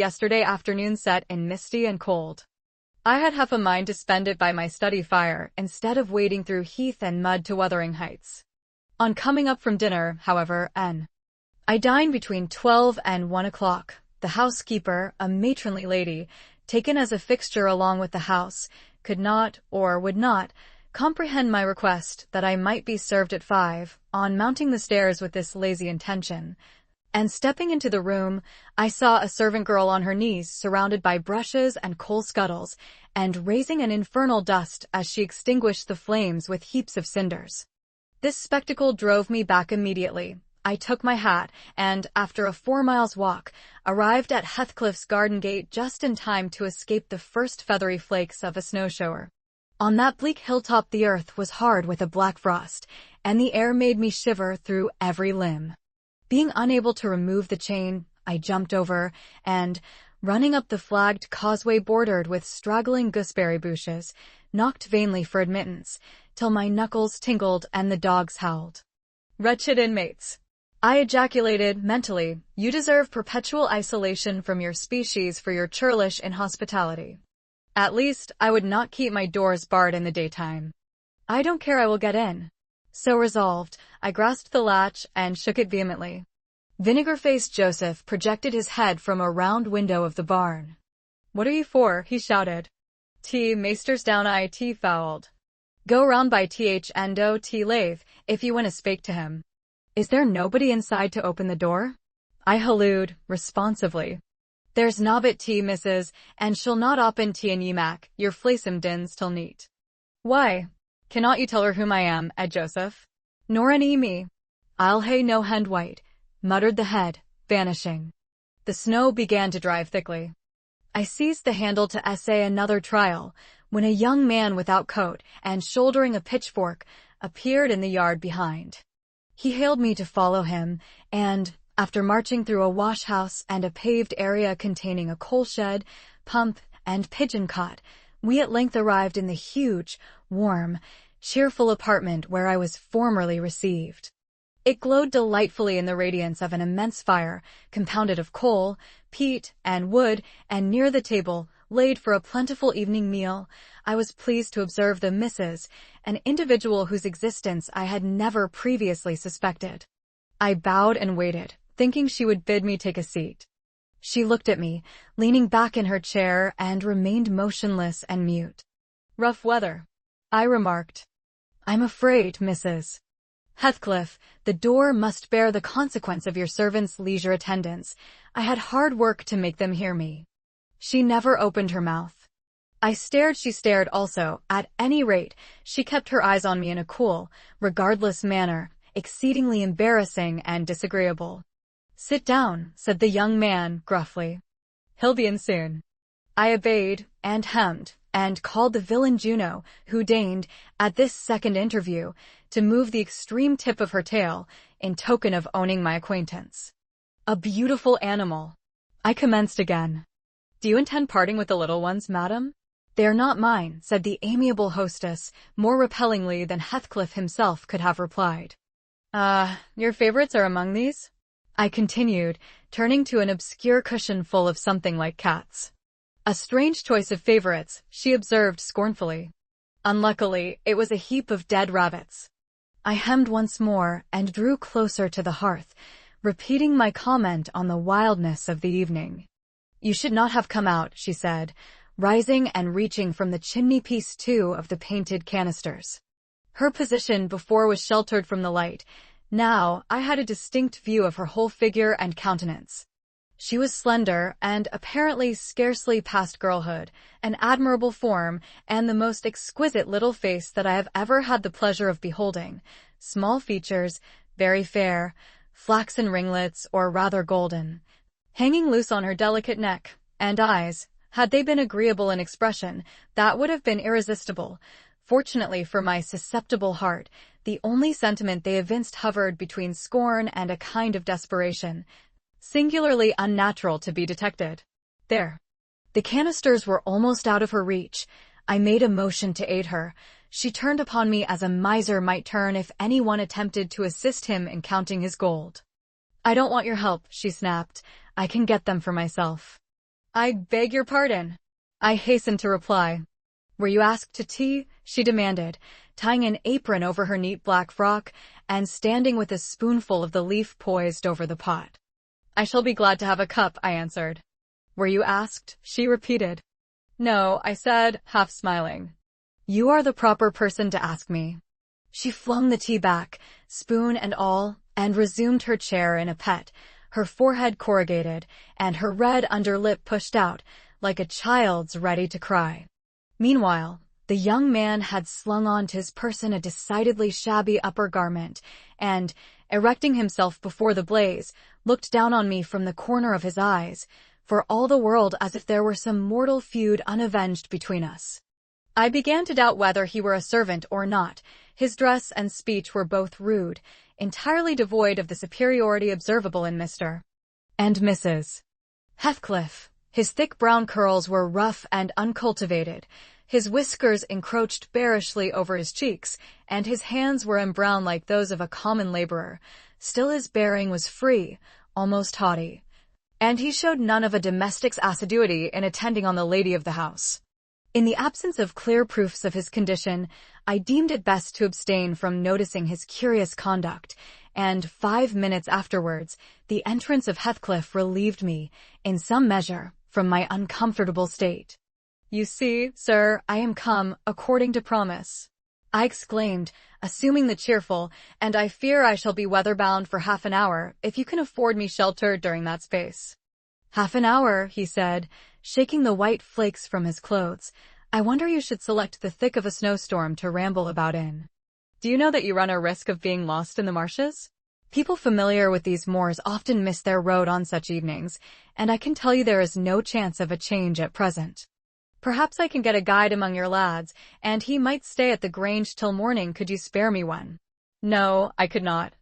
Yesterday afternoon set in misty and cold. I had half a mind to spend it by my study fire instead of wading through heath and mud to Wuthering Heights. On coming up from dinner, however, I dined between 12 and 1 o'clock. The housekeeper, a matronly lady, taken as a fixture along with the house, could not, or would not, comprehend my request that I might be served at 5, on mounting the stairs with this lazy intention. And stepping into the room, I saw a servant girl on her knees surrounded by brushes and coal scuttles, and raising an infernal dust as she extinguished the flames with heaps of cinders. This spectacle drove me back immediately. I took my hat, and, after a 4 miles walk, arrived at Heathcliff's garden gate just in time to escape the first feathery flakes of a snowshower. On that bleak hilltop the earth was hard with a black frost, and the air made me shiver through every limb. Being unable to remove the chain, I jumped over, and, running up the flagged causeway bordered with straggling gooseberry bushes, knocked vainly for admittance, till my knuckles tingled and the dogs howled. Wretched inmates! I ejaculated mentally, you deserve perpetual isolation from your species for your churlish inhospitality. At least, I would not keep my doors barred in the daytime. I don't care, I will get in. So resolved, I grasped the latch and shook it vehemently. Vinegar-faced Joseph projected his head from a round window of the barn. What are you for? He shouted. Meesters down it fouled. Go round by endo lathe, if you want to speak to him. Is there nobody inside to open the door? I hallooed, responsively. There's nobbit missus, and she'll not open and ye mac, your fleesome dins till neat. Why? Cannot you tell her whom I am, Joseph? Nor an me. I'll hae no hand white, muttered the head, vanishing. The snow began to drive thickly. I seized the handle to essay another trial, when a young man without coat and shouldering a pitchfork appeared in the yard behind. He hailed me to follow him, and, after marching through a wash-house and a paved area containing a coal shed, pump, and pigeon cot, we at length arrived in the huge, warm, cheerful apartment where I was formerly received. It glowed delightfully in the radiance of an immense fire, compounded of coal, peat, and wood, and near the table, laid for a plentiful evening meal, I was pleased to observe the Mrs., an individual whose existence I had never previously suspected. I bowed and waited, thinking she would bid me take a seat. She looked at me, leaning back in her chair, and remained motionless and mute. Rough weather, I remarked. I'm afraid, Mrs. Heathcliff, the door must bear the consequence of your servants' leisure attendance. I had hard work to make them hear me. She never opened her mouth. I stared, she stared also. At any rate, she kept her eyes on me in a cool, regardless manner, exceedingly embarrassing and disagreeable. Sit down, said the young man, gruffly. He'll be in soon. I obeyed, and hemmed, and called the villain Juno, who deigned, at this second interview, to move the extreme tip of her tail, in token of owning my acquaintance. A beautiful animal. I commenced again. Do you intend parting with the little ones, madam? They are not mine, said the amiable hostess, more repellingly than Heathcliff himself could have replied. Your favorites are among these? I continued, turning to an obscure cushion full of something like cats. A strange choice of favorites, she observed scornfully. Unluckily, it was a heap of dead rabbits. I hemmed once more and drew closer to the hearth, repeating my comment on the wildness of the evening. You should not have come out, she said, rising and reaching from the chimney-piece two of the painted canisters. Her position before was sheltered from the light. Now, I had a distinct view of her whole figure and countenance. She was slender and apparently scarcely past girlhood, an admirable form, and the most exquisite little face that I have ever had the pleasure of beholding. Small features, very fair, flaxen ringlets, or rather golden, hanging loose on her delicate neck, and eyes, had they been agreeable in expression, that would have been irresistible. Fortunately for my susceptible heart, the only sentiment they evinced hovered between scorn and a kind of desperation, singularly unnatural to be detected. There. The canisters were almost out of her reach. I made a motion to aid her. She turned upon me as a miser might turn if anyone attempted to assist him in counting his gold. I don't want your help, she snapped. I can get them for myself. I beg your pardon. I hastened to reply. Were you asked to tea? She demanded, tying an apron over her neat black frock and standing with a spoonful of the leaf poised over the pot. I shall be glad to have a cup, I answered. Were you asked? She repeated. No, I said, half smiling. You are the proper person to ask me. She flung the tea back, spoon and all, and resumed her chair in a pet, her forehead corrugated, and her red underlip pushed out, like a child's ready to cry. Meanwhile, the young man had slung onto his person a decidedly shabby upper garment, and, erecting himself before the blaze, looked down on me from the corner of his eyes, for all the world as if there were some mortal feud unavenged between us. I began to doubt whether he were a servant or not. His dress and speech were both rude, entirely devoid of the superiority observable in Mr. and Mrs. Heathcliff. His thick brown curls were rough and uncultivated, his whiskers encroached bearishly over his cheeks, and his hands were embrowned like those of a common laborer. Still his bearing was free, almost haughty, and he showed none of a domestic's assiduity in attending on the lady of the house. In the absence of clear proofs of his condition, I deemed it best to abstain from noticing his curious conduct, and 5 minutes afterwards, the entrance of Heathcliff relieved me, in some measure, from my uncomfortable state. You see, sir, I am come, according to promise, I exclaimed, assuming the cheerful, and I fear I shall be weather-bound for half an hour, if you can afford me shelter during that space. Half an hour, he said, shaking the white flakes from his clothes. I wonder you should select the thick of a snowstorm to ramble about in. Do you know that you run a risk of being lost in the marshes? People familiar with these moors often miss their road on such evenings, and I can tell you there is no chance of a change at present. Perhaps I can get a guide among your lads, and he might stay at the Grange till morning. Could you spare me one? No, I could not.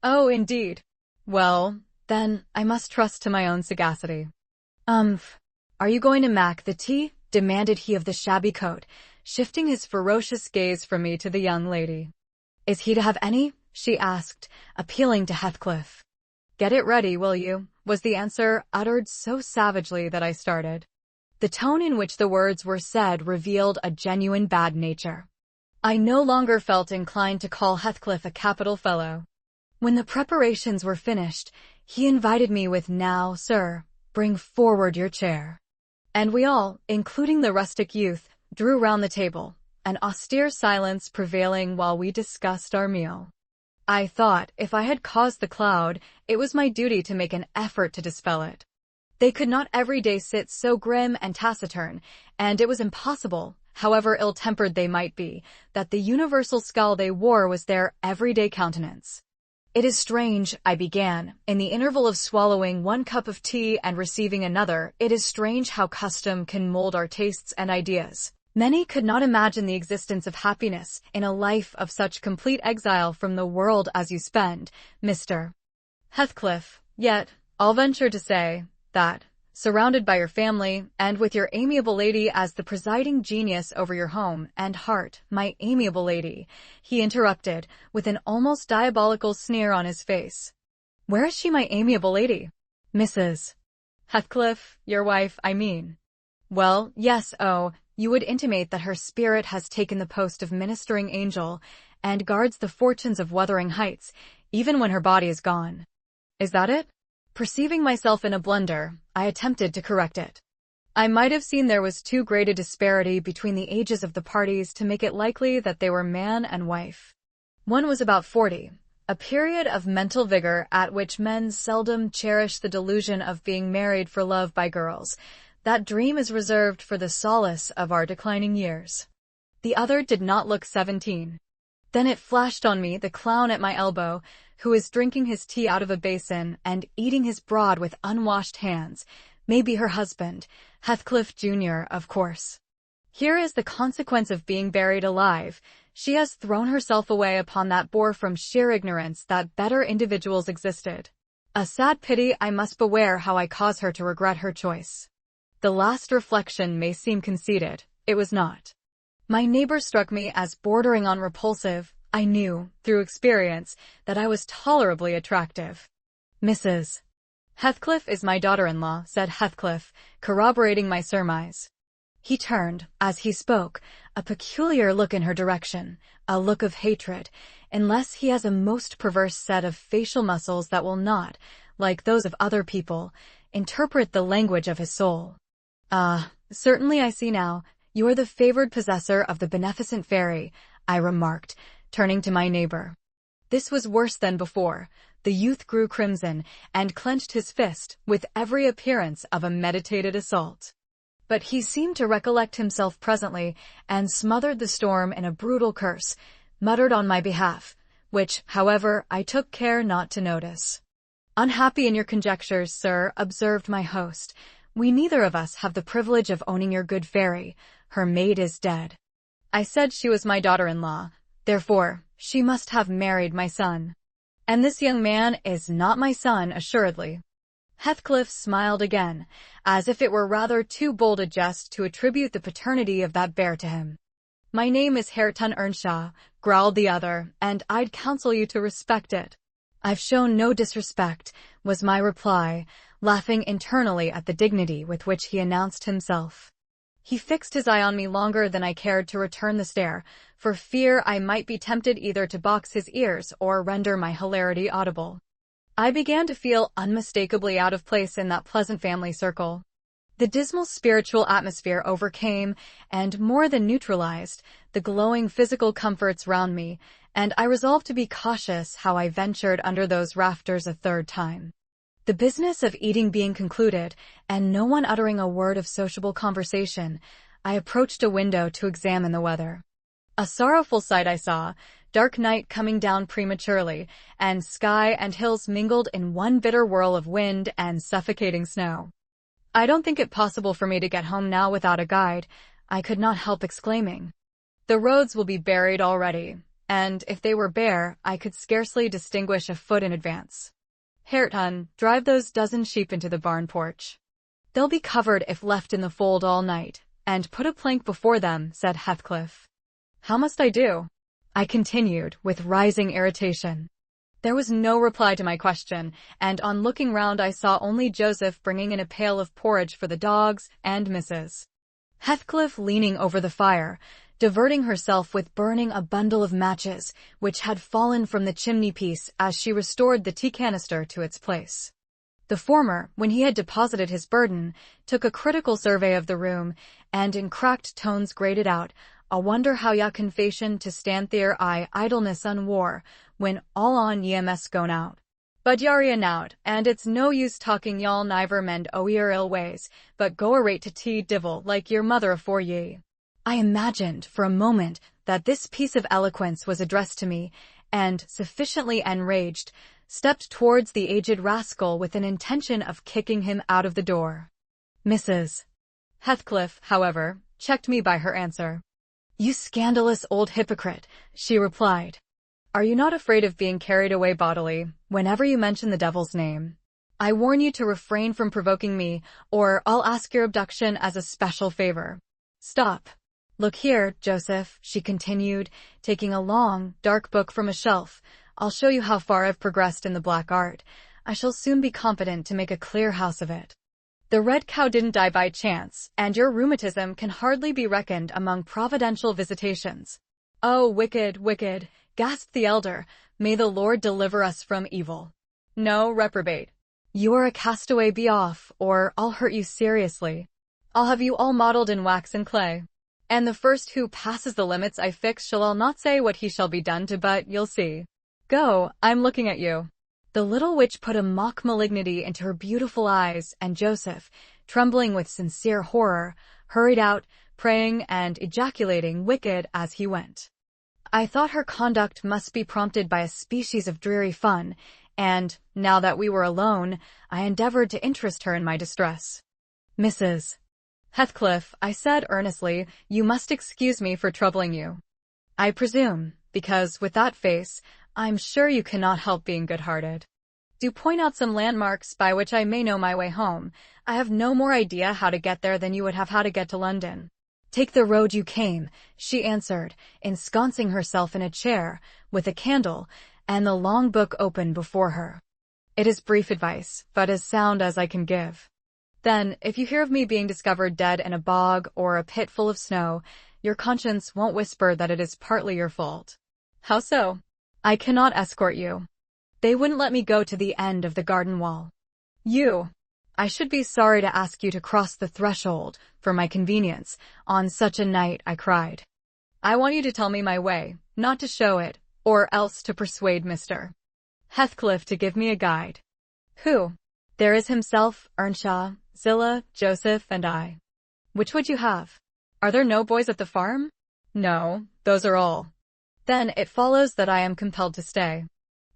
Oh, indeed. Well, then, I must trust to my own sagacity. Are you going to mack the tea? Demanded he of the shabby coat, shifting his ferocious gaze from me to the young lady. Is he to have any? She asked, appealing to Heathcliff. Get it ready, will you? Was the answer, uttered so savagely that I started. The tone in which the words were said revealed a genuine bad nature. I no longer felt inclined to call Heathcliff a capital fellow. When the preparations were finished, he invited me with, Now, sir, bring forward your chair. And we all, including the rustic youth, drew round the table, an austere silence prevailing while we discussed our meal. I thought, if I had caused the cloud, it was my duty to make an effort to dispel it. They could not every day sit so grim and taciturn, and it was impossible, however ill-tempered they might be, that the universal scowl they wore was their everyday countenance. It is strange, I began, in the interval of swallowing one cup of tea and receiving another, it is strange how custom can mold our tastes and ideas. Many could not imagine the existence of happiness in a life of such complete exile from the world as you spend, Mr. Heathcliff, yet, I'll venture to say, that, surrounded by your family, and with your amiable lady as the presiding genius over your home and heart, my amiable lady, he interrupted, with an almost diabolical sneer on his face. Where is she, my amiable lady? Mrs. Heathcliff, your wife, I mean. Well, yes, you would intimate that her spirit has taken the post of ministering angel, and guards the fortunes of Wuthering Heights, even when her body is gone. Is that it? Perceiving myself in a blunder, I attempted to correct it. I might have seen there was too great a disparity between the ages of the parties to make it likely that they were man and wife. One was about 40, a period of mental vigor at which men seldom cherish the delusion of being married for love by girls. That dream is reserved for the solace of our declining years. The other did not look 17. Then it flashed on me, the clown at my elbow, who is drinking his tea out of a basin and eating his broad with unwashed hands, may be her husband, Heathcliff Jr., of course. Here is the consequence of being buried alive. She has thrown herself away upon that boor from sheer ignorance that better individuals existed. A sad pity. I must beware how I cause her to regret her choice. The last reflection may seem conceited. It was not. My neighbor struck me as bordering on repulsive. I knew, through experience, that I was tolerably attractive. Mrs. Heathcliff is my daughter-in-law, said Heathcliff, corroborating my surmise. He turned, as he spoke, a peculiar look in her direction, a look of hatred, unless he has a most perverse set of facial muscles that will not, like those of other people, interpret the language of his soul. Ah, certainly I see now, you are the favored possessor of the beneficent fairy, I remarked, turning to my neighbor. This was worse than before. The youth grew crimson and clenched his fist with every appearance of a meditated assault. But he seemed to recollect himself presently and smothered the storm in a brutal curse, muttered on my behalf, which, however, I took care not to notice. Unhappy in your conjectures, sir, observed my host. We neither of us have the privilege of owning your good fairy. Her maid is dead. I said she was my daughter-in-law. Therefore, she must have married my son. And this young man is not my son, assuredly. Heathcliff smiled again, as if it were rather too bold a jest to attribute the paternity of that bear to him. My name is Hareton Earnshaw, growled the other, and I'd counsel you to respect it. I've shown no disrespect, was my reply, laughing internally at the dignity with which he announced himself. He fixed his eye on me longer than I cared to return the stare, for fear I might be tempted either to box his ears or render my hilarity audible. I began to feel unmistakably out of place in that pleasant family circle. The dismal spiritual atmosphere overcame, and more than neutralized, the glowing physical comforts round me, and I resolved to be cautious how I ventured under those rafters a third time. The business of eating being concluded, and no one uttering a word of sociable conversation, I approached a window to examine the weather. A sorrowful sight I saw, dark night coming down prematurely, and sky and hills mingled in one bitter whirl of wind and suffocating snow. I don't think it possible for me to get home now without a guide, I could not help exclaiming. The roads will be buried already, and if they were bare, I could scarcely distinguish a foot in advance. Hareton, drive those dozen sheep into the barn porch. They'll be covered if left in the fold all night, and put a plank before them, said Heathcliff. How must I do? I continued, with rising irritation. There was no reply to my question, and on looking round I saw only Joseph bringing in a pail of porridge for the dogs and Mrs. Heathcliff leaning over the fire, diverting herself with burning a bundle of matches, which had fallen from the chimney-piece as she restored the tea canister to its place. The former, when he had deposited his burden, took a critical survey of the room, and in cracked tones grated out, "I wonder how ya can fashion to stand there I idleness on war, when all on ye must gone out. But y'are enout, and it's no use talking y'all niver mend o' your ill ways, but go arrate to tea divil like your mother afore ye." I imagined for a moment that this piece of eloquence was addressed to me, and, sufficiently enraged, stepped towards the aged rascal with an intention of kicking him out of the door. Mrs. Heathcliff, however, checked me by her answer. "You scandalous old hypocrite," she replied. "Are you not afraid of being carried away bodily, whenever you mention the devil's name? I warn you to refrain from provoking me, or I'll ask your abduction as a special favor. Stop. Look here, Joseph," she continued, taking a long, dark book from a shelf. "I'll show you how far I've progressed in the black art. I shall soon be competent to make a clear house of it. The red cow didn't die by chance, and your rheumatism can hardly be reckoned among providential visitations." "Oh, wicked, wicked," gasped the elder. "May the Lord deliver us from evil." "No, reprobate. You are a castaway, be off, or I'll hurt you seriously. I'll have you all modeled in wax and clay. And the first who passes the limits I fix shall I'll not say what he shall be done to, but you'll see. Go, I'm looking at you." The little witch put a mock malignity into her beautiful eyes, and Joseph, trembling with sincere horror, hurried out, praying and ejaculating "wicked" as he went. I thought her conduct must be prompted by a species of dreary fun, and, now that we were alone, I endeavored to interest her in my distress. "Mrs. Heathcliff," I said earnestly, "you must excuse me for troubling you. I presume, because, with that face, I'm sure you cannot help being good-hearted. Do point out some landmarks by which I may know my way home. I have no more idea how to get there than you would have how to get to London." "Take the road you came," she answered, ensconcing herself in a chair, with a candle, and the long book open before her. It is brief advice, but as sound as I can give. Then, if you hear of me being discovered dead in a bog or a pit full of snow, your conscience won't whisper that it is partly your fault. How so? I cannot escort you. They wouldn't let me go to the end of the garden wall. I should be sorry to ask you to cross the threshold, for my convenience, on such a night, I cried. I want you to tell me my way, not to show it, or else to persuade Mr. Heathcliff to give me a guide. Who? There is himself, Earnshaw, Zillah, Joseph, and I. Which would you have? Are there no boys at the farm? No, those are all. Then it follows that I am compelled to stay.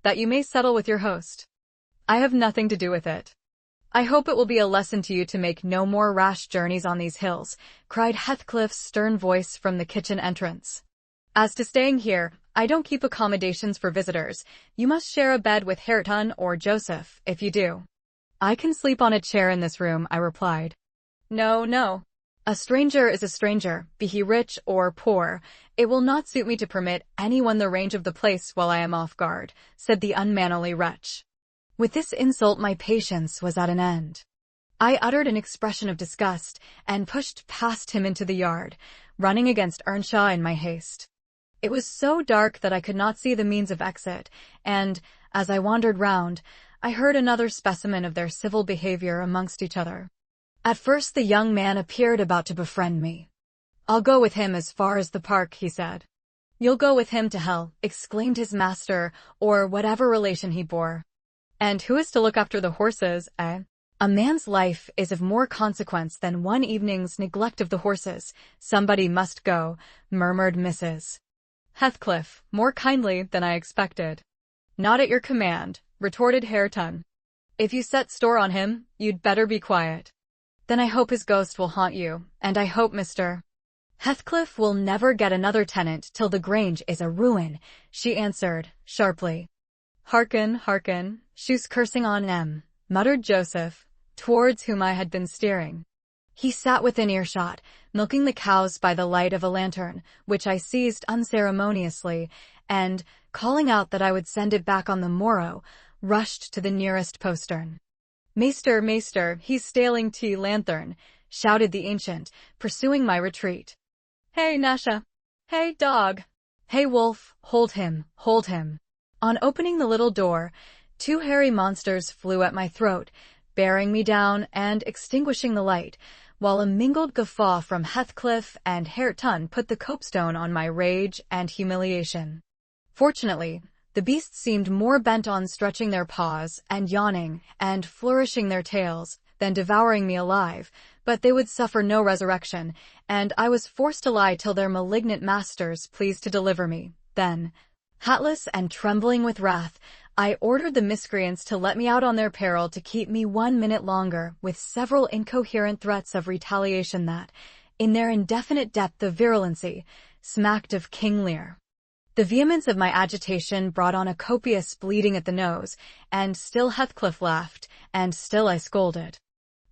That you may settle with your host. I have nothing to do with it. I hope it will be a lesson to you to make no more rash journeys on these hills, cried Heathcliff's stern voice from the kitchen entrance. As to staying here, I don't keep accommodations for visitors. You must share a bed with Hareton or Joseph, if you do. I can sleep on a chair in this room, I replied. No. A stranger is a stranger, be he rich or poor. It will not suit me to permit anyone the range of the place while I am off guard, said the unmannerly wretch. With this insult my patience was at an end. I uttered an expression of disgust and pushed past him into the yard, running against Earnshaw in my haste. It was so dark that I could not see the means of exit, and, as I wandered round, I heard another specimen of their civil behavior amongst each other. At first the young man appeared about to befriend me. I'll go with him as far as the park, he said. You'll go with him to hell, exclaimed his master, or whatever relation he bore. And who is to look after the horses, eh? A man's life is of more consequence than one evening's neglect of the horses. Somebody must go, murmured Mrs. Heathcliff, more kindly than I expected. Not at your command, retorted Hareton. If you set store on him, you'd better be quiet. Then I hope his ghost will haunt you, and I hope Mr. Heathcliff will never get another tenant till the Grange is a ruin, she answered, sharply. Hearken, she's cursing on em, muttered Joseph, towards whom I had been steering. He sat within earshot, milking the cows by the light of a lantern, which I seized unceremoniously, and, calling out that I would send it back on the morrow, rushed to the nearest postern. Maester, he's staling tea lanthorn, shouted the ancient, pursuing my retreat. Hey, Nasha! Hey, dog! Hey, wolf, hold him! On opening the little door, two hairy monsters flew at my throat, bearing me down and extinguishing the light, while a mingled guffaw from Heathcliff and Hareton put the copestone on my rage and humiliation. Fortunately, the beasts seemed more bent on stretching their paws and yawning and flourishing their tails than devouring me alive, but they would suffer no resurrection, and I was forced to lie till their malignant masters pleased to deliver me. Then, hatless and trembling with wrath, I ordered the miscreants to let me out on their peril to keep me 1 minute longer, with several incoherent threats of retaliation that, in their indefinite depth of virulency, smacked of King Lear. The vehemence of my agitation brought on a copious bleeding at the nose, and still Heathcliff laughed, and still I scolded.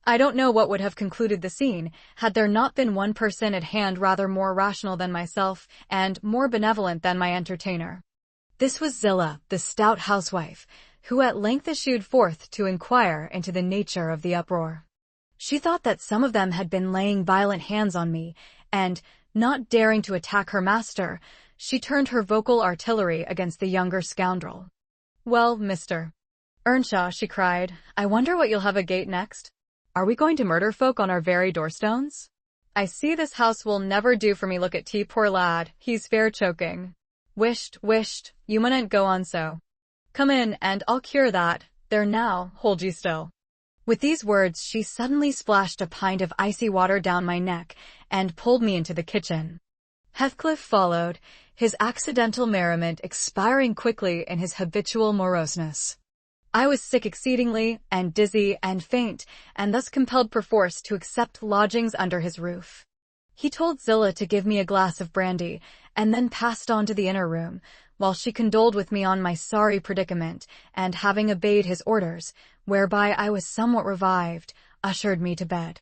I don't know what would have concluded the scene, had there not been one person at hand rather more rational than myself, and more benevolent than my entertainer. This was Zillah, the stout housewife, who at length issued forth to inquire into the nature of the uproar. She thought that some of them had been laying violent hands on me, and, not daring to attack her master, she turned her vocal artillery against the younger scoundrel. Well, Mr. Earnshaw, she cried, I wonder what you'll have agate next? Are we going to murder folk on our very doorstones? I see this house will never do for me. Look at poor lad, he's fair choking. Wisht, you mun't go on so. Come in, and I'll cure that. There now, hold ye still. With these words she suddenly splashed a pint of icy water down my neck, and pulled me into the kitchen. Heathcliff followed, his accidental merriment expiring quickly in his habitual moroseness. I was sick exceedingly, and dizzy, and faint, and thus compelled perforce to accept lodgings under his roof. He told Zillah to give me a glass of brandy, and then passed on to the inner room, while she condoled with me on my sorry predicament, and having obeyed his orders, whereby I was somewhat revived, ushered me to bed.